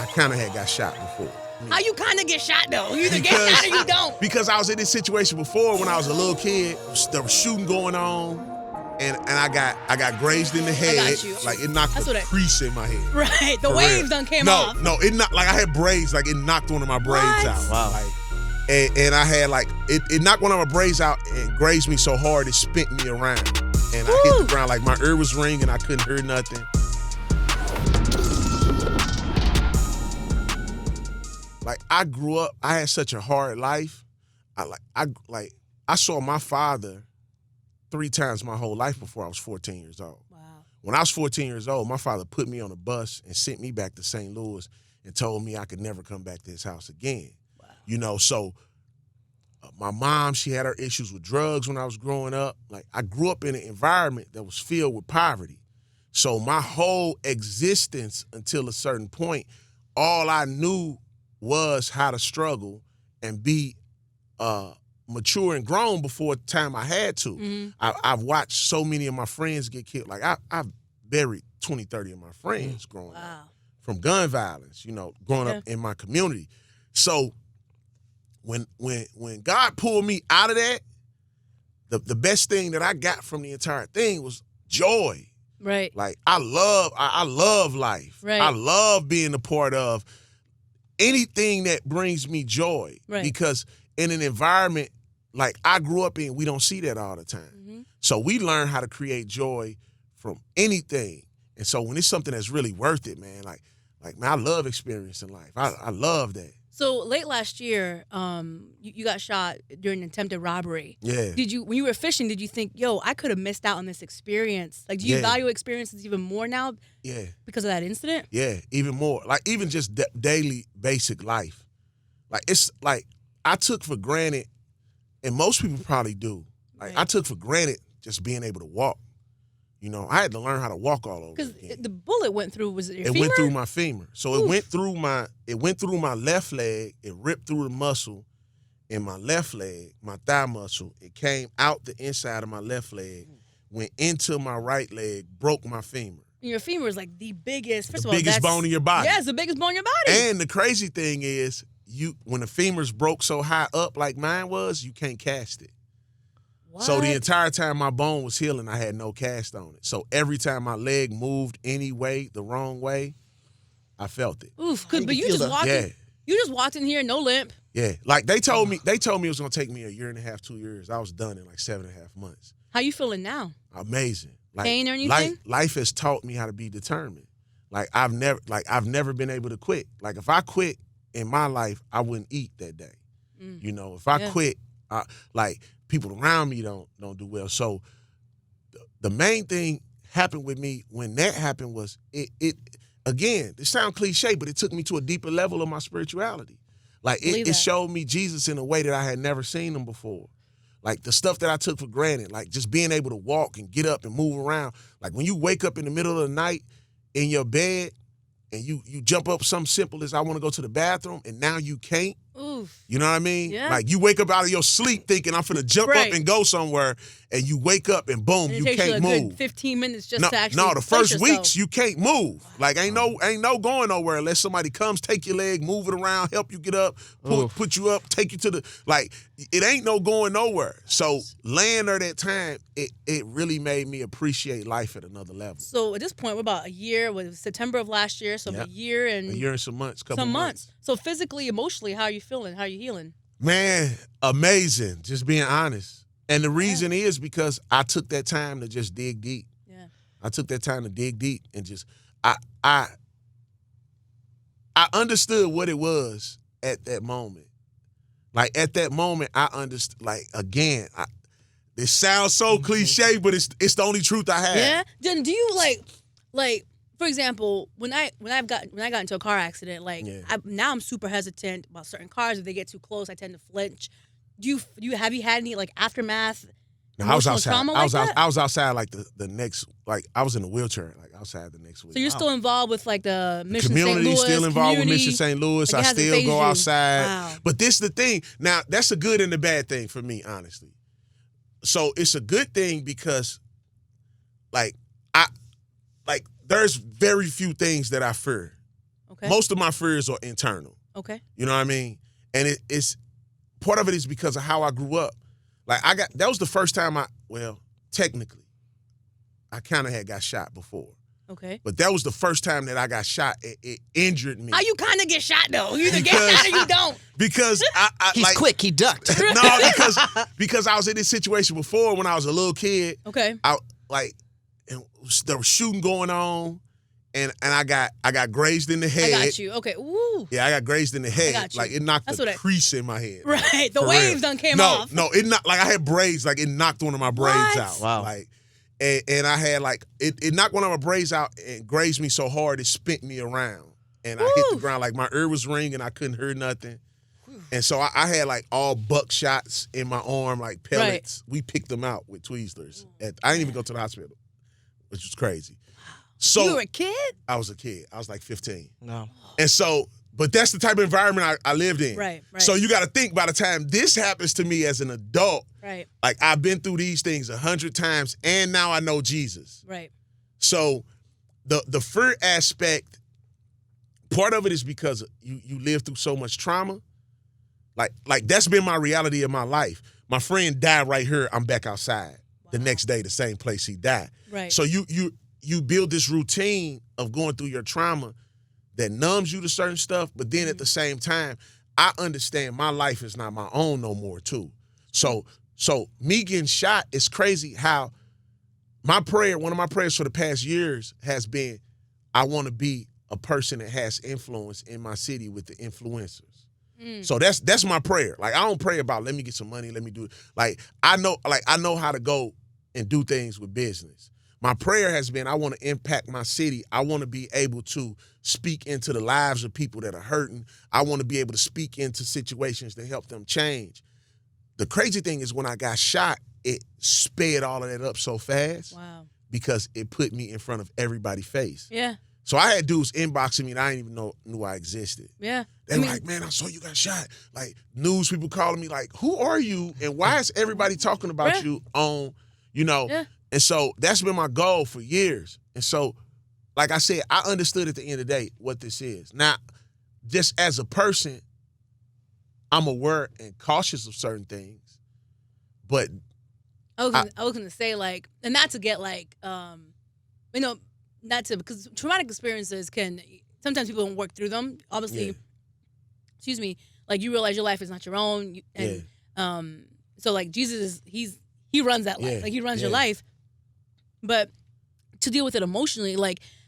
I kind of had got shot before. How you kind of get shot though? You either get shot or you don't. Because I was in this situation before when I was a little kid. There was shooting going on, and I got grazed in the head. I got you. Like it knocked a crease in my head. Right, the waves done came off. No, it not like I had braids. Like it knocked one of my braids out. Wow. Like, and I had like it knocked one of my braids out and grazed me so hard it spent me around, and I hit the ground like my ear was ringing. I couldn't hear nothing. Like I grew up, I had such a hard life. I saw my father 3 times my whole life before I was 14 years old. Wow. When I was 14 years old, my father put me on a bus and sent me back to St. Louis and told me I could never come back to his house again. Wow. You know, so my mom, she had her issues with drugs when I was growing up. Like I grew up in an environment that was filled with poverty. So my whole existence until a certain point, all I knew was how to struggle and be mature and grown before the time I had to. Mm-hmm. I've watched so many of my friends get killed. Like I've buried 20, 30 of my friends growing up from gun violence, you know, growing up in my community. So when God pulled me out of that, the best thing that I got from the entire thing was joy. Right. Like I love life. Right. I love being a part of anything that brings me joy. Right. Because in an environment like I grew up in, we don't see that all the time. Mm-hmm. So we learn how to create joy from anything. And so when it's something that's really worth it, man, like man, I love experiencing life. I love that. So late last year, you got shot during an attempted robbery. Yeah. When you were fishing, did you think, yo, I could have missed out on this experience? Like, do you value experiences even more now? Yeah. Because of that incident? Yeah, even more. Like, even just daily basic life. Like, it's like I took for granted, and most people probably do. Like, I took for granted just being able to walk. You know, I had to learn how to walk all over again. Because the bullet went through, was it your femur? It went through my femur. So it went through my left leg. It ripped through the muscle in my left leg, my thigh muscle. It came out the inside of my left leg, went into my right leg, broke my femur. And your femur is like the biggest, the biggest bone in your body. Yeah, it's the biggest bone in your body. And the crazy thing is, when the femur's broke so high up like mine was, you can't cast it. What? So the entire time my bone was healing, I had no cast on it. So every time my leg moved any way, the wrong way, I felt it. Oof, but you just walked in. You just walked in here, no limp. Yeah, like they told me it was gonna take me 1.5 years, 2 years. I was done in like 7.5 months. How you feeling now? Amazing. Like, pain or anything? Life has taught me how to be determined. Like I've never been able to quit. Like if I quit in my life, I wouldn't eat that day. You know, if I quit, people around me don't do well. So the main thing happened with me when that happened was it again, it sounds cliche, but it took me to a deeper level of my spirituality. Like it showed me Jesus in a way that I had never seen him before. Like the stuff that I took for granted, like just being able to walk and get up and move around. Like when you wake up in the middle of the night in your bed and you jump up something simple as I want to go to the bathroom and now you can't. Oof. You know what I mean? Yeah. Like you wake up out of your sleep thinking I'm finna jump up and go somewhere, and you wake up and boom, you can't move. Good 15 minutes just to actually No, the first yourself. weeks you can't move. Like ain't no going nowhere unless somebody comes, take your leg, move it around, help you get up, put you up, take you to the it ain't no going nowhere. So laying there that time, it really made me appreciate life at another level. So at this point, we're about a year. Was September of last year? So a year and some months, couple months. So physically, emotionally, how are you feeling? How are you healing? Man, amazing. Just being honest. And the reason is because I took that time to just dig deep. Yeah. I took that time to dig deep and just I understood what it was at that moment. Like at that moment, I understood. Like again, this sounds so cliche, but it's the only truth I have. Yeah. Then do you like? For example, when I got into a car accident, now I'm super hesitant about certain cars. If they get too close, I tend to flinch. Have you had any like aftermath? No, I was outside. Trauma I was outside like the next, like I was in a wheelchair like outside the next week. So you're still involved with like the Mission community, St. Louis, still involved with Mission St. Louis. Like I still go outside. Wow. But this is the thing. Now that's a good and a bad thing for me, honestly. So it's a good thing because, there's very few things that I fear. most of my fears are internal. Okay. You know what I mean? And it's part of it is because of how I grew up. Like that was the first time technically, I kind of had got shot before. Okay. But that was the first time that I got shot. It injured me. How you kind of get shot though? You either get shot or you don't. Because he's quick. He ducked. No, because I was in this situation before when I was a little kid. Okay. There was shooting going on, and I got grazed in the head. I got you. Okay. Ooh. Yeah, I got grazed in the head. I got you. Like it knocked a crease in my head. Right. The waves done came off. No, it not like I had braids. Like it knocked one of my braids out. Wow. Like. And I had it knocked one of my braids out and grazed me so hard it spent me around. And I hit the ground, like my ear was ringing, I couldn't hear nothing. And so I had like all buckshots in my arm, like pellets. Right. We picked them out with Tweezlers. I didn't even go to the hospital, which was crazy. So you were a kid? I was a kid. I was like 15. No. And so, but that's the type of environment I lived in. Right. So you got to think by the time this happens to me as an adult, right. Like I've been through these things 100 times and now I know Jesus. Right. So the fear aspect, part of it is because you live through so much trauma. Like that's been my reality of my life. My friend died right here. I'm back outside. Wow. The next day, the same place he died. Right. So you build this routine of going through your trauma that numbs you to certain stuff, but then at the same time, I understand my life is not my own no more too. So me getting shot is crazy how one of my prayers for the past years has been, I want to be a person that has influence in my city with the influencers. So that's my prayer. Like I don't pray about let me get some money, let me do it. I know how to go and do things with business. My prayer has been I want to impact my city. I want to be able to speak into the lives of people that are hurting. I want to be able to speak into situations to help them change. The crazy thing is when I got shot, it sped all of that up so fast. Wow. Because it put me in front of everybody's face. Yeah. So I had dudes inboxing me that I didn't even knew I existed. Yeah. They were like, man, I saw you got shot. Like news people calling me like, who are you? And why is everybody talking about you on, Yeah. And so that's been my goal for years. And so, like I said, I understood at the end of the day what this is. Now, just as a person, I'm aware and cautious of certain things. But I was gonna say and not to get because traumatic experiences can sometimes people don't work through them. Obviously, excuse me, you realize your life is not your own, and so Jesus he runs that life, he runs your life. But to deal with it emotionally,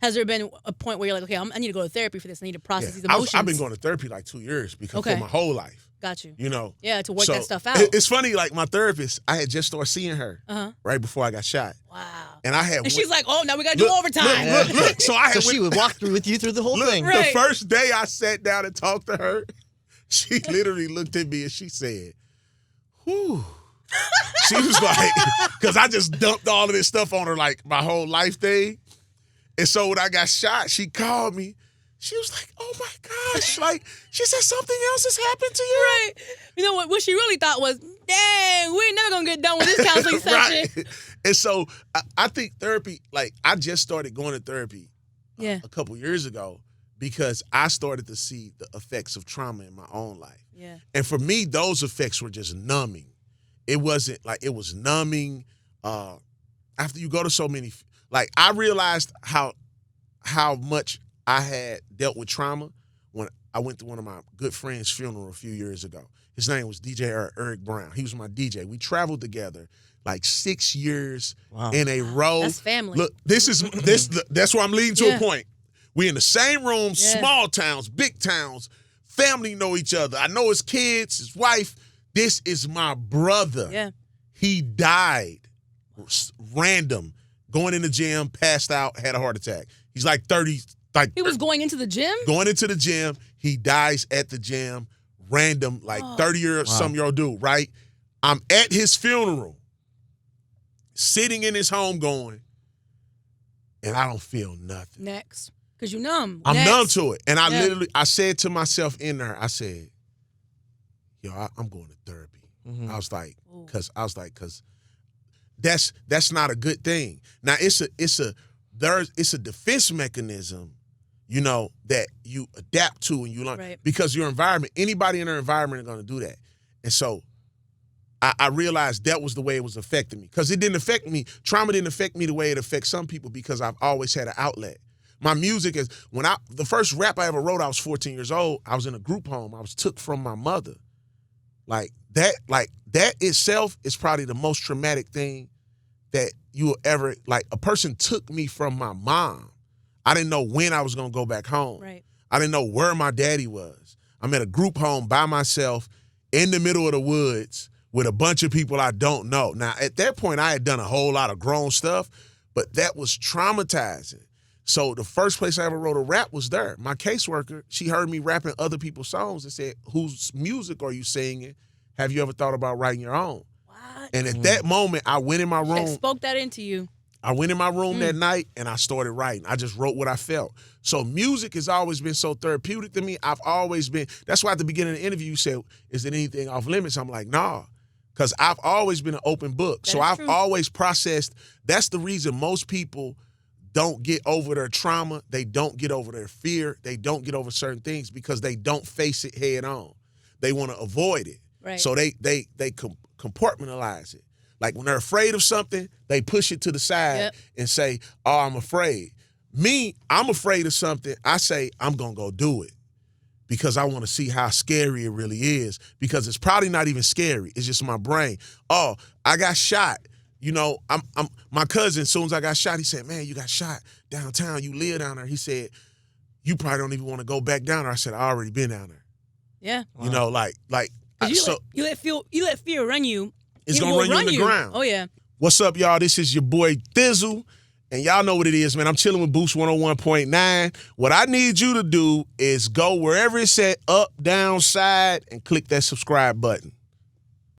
has there been a point where you're like, okay, I need to go to therapy for this. I need to process these emotions. I've been going to therapy 2 years because for my whole life. Got you. Yeah, to work that stuff out. It's funny, my therapist, I had just started seeing her right before I got shot. Wow. And she's like, oh, now we got to do overtime. Look. So she would walk with you through the whole thing. Right. The first day I sat down and talked to her, she literally looked at me and she said, whew. She was like, because I just dumped all of this stuff on her, my whole life thing. And so when I got shot, she called me. She was like, oh my gosh. She said something else has happened to you. Right. You know what she really thought was, dang, we ain't never going to get done with this counseling session. Right. And so I think therapy, I just started going to therapy a couple years ago because I started to see the effects of trauma in my own life. Yeah. And for me, those effects were just numbing. It wasn't it was numbing. After you go to so many, I realized how much I had dealt with trauma when I went to one of my good friends' funeral a few years ago. His name was DJ Eric Brown. He was my DJ. We traveled together 6 years in a row. That's family. Look, that's where I'm leading to a point. We in the same room, small towns, big towns, family know each other. I know his kids, his wife. This is my brother. Yeah. He died random, going in the gym, passed out, had a heart attack. He's 30. He was going into the gym? Going into the gym. He dies at the gym, random, 30-year-old dude, right? I'm at his funeral, sitting in his home going, and I don't feel nothing. Next. Because you numb. I'm numb to it. And I said to myself in there, I said, yo, I'm going to therapy. Mm-hmm. I was like, because that's not a good thing. Now it's a defense mechanism you know, that you adapt to and you learn. Right. Because your environment, anybody in their environment are going to do that. And so I realized that was the way it was affecting me. Because it didn't affect me. Trauma didn't affect me the way it affects some people because I've always had an outlet. My music is, the first rap I ever wrote, I was 14 years old. I was in a group home. I was took from my mother. Like that itself is probably the most traumatic thing that you will ever, like, a person took me from my mom. I didn't know when I was going to go back home. Right. I didn't know where my daddy was. I'm at a group home by myself in the middle of the woods with a bunch of people I don't know. Now, at that point, I had done a whole lot of grown stuff, but that was traumatizing. So the first place I ever wrote a rap was there. My caseworker, she heard me rapping other people's songs and said, whose music are you singing? Have you ever thought about writing your own? What? And at that moment, I went in my room. She spoke that into you. I went in my room that night and I started writing. I just wrote what I felt. So music has always been so therapeutic to me. I've always been, that's why at the beginning of the interview you said, is there anything off limits? I'm like, nah, because I've always been an open book. So I've always processed, that's the reason most people don't get over their trauma. They don't get over their fear. They don't get over certain things because they don't face it head on. They want to avoid it. Right. So they compartmentalize it. Like when they're afraid of something, they push it to the side and say, oh, I'm afraid. Me, I'm afraid of something. I say, I'm going to go do it because I want to see how scary it really is because it's probably not even scary. It's just my brain. Oh, I got shot. You know, my cousin, as soon as I got shot, he said, man, you got shot downtown. You live down there. He said, you probably don't even want to go back down there. I said, I already been down there. Yeah. You know, you let fear run you. It's going to run you in the ground. Oh, yeah. What's up, y'all? This is your boy Thi'sl, and y'all know what it is, man. I'm chilling with Boost 101.9. What I need you to do is go wherever it said up, down, side, and click that subscribe button.